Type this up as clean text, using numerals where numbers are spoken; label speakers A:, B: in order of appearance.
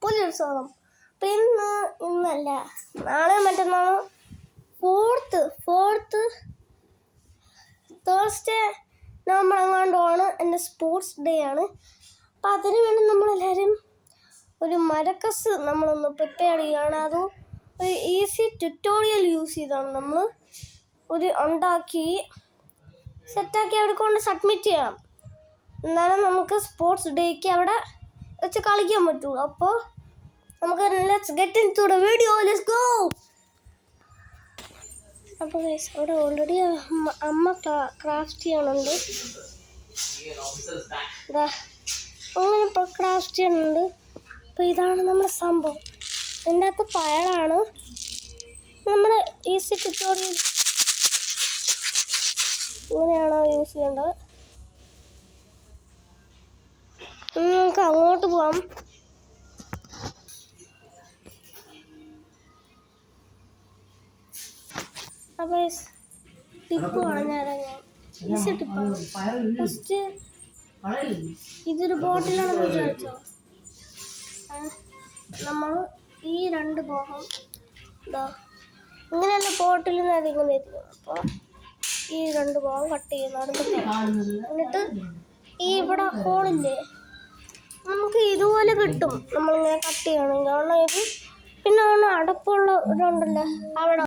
A: പുലിയുത്സവം. അപ്പം ഇന്നല്ല, നാളെ മറ്റന്നാൾ ഫോർത്ത് തേഴ്സ്ഡേ നമ്മളെങ്ങാണ്ടുമാണ് എൻ്റെ സ്പോർട്സ് ഡേ ആണ്. അപ്പം അതിന് വേണ്ടി നമ്മളെല്ലാവരും ഒരു മരക്കസ് നമ്മളൊന്ന് പ്രിപ്പയർ ചെയ്യുകയാണ്. അതും ഒരു ഈസി ട്യൂട്ടോറിയൽ യൂസ് ചെയ്താണ് നമ്മൾ ഉണ്ടാക്കി സെറ്റാക്കി അവിടെ കൊണ്ട് സബ്മിറ്റ് ചെയ്യണം. എന്നാലും നമുക്ക് സ്പോർട്സ് ഡേക്ക് അവിടെ വെച്ച് കളിക്കാൻ പറ്റുള്ളൂ. അപ്പോൾ നമുക്ക് let's get into the video, let's go. അപ്പോൾ അവിടെ ഓൾറെഡി അമ്മ ക്രാഫ്റ്റ് ചെയ്യണുണ്ട്. അങ്ങനെ ഇപ്പോൾ ക്രാഫ്റ്റ് ചെയ്യണുണ്ട്. അപ്പോൾ ഇതാണ് നമ്മുടെ സംഭവം. ഇതിൻ്റെ അകത്ത് പയറാണ്. നമ്മുടെ ഈസി ട്യൂട്ടോറിയൽ ഇങ്ങനെയാണോ യൂസ് ചെയ്യേണ്ടത്. നമുക്ക് അങ്ങോട്ട് പോവാം. അപ്പോൾ ടിപ്പ് പറഞ്ഞുതരാം ഞാൻ. ഈസി ടിപ്പാണ്. ഫസ്റ്റ് ഇതൊരു ബോട്ടിലാണെന്ന് വിചാരിച്ചോ. നമ്മൾ ഈ 2 ഭാഗം ഇങ്ങനെയല്ല ബോട്ടിൽ നിന്ന് അതിങ്ങനെ എത്തിക്കണം. അപ്പോൾ ഈ 2 ഭാഗം കട്ട് ചെയ്യുന്നതാണ്. എന്നിട്ട് ഈ ഇവിടെ ഹോളില്ലേ, നമുക്ക് ഇതുപോലെ കിട്ടും നമ്മളിങ്ങനെ കട്ട് ചെയ്യണമെങ്കിൽ. കാരണം ഇത് പിന്നെ അടപ്പുള്ള ഇതുണ്ടല്ലോ അവിടെ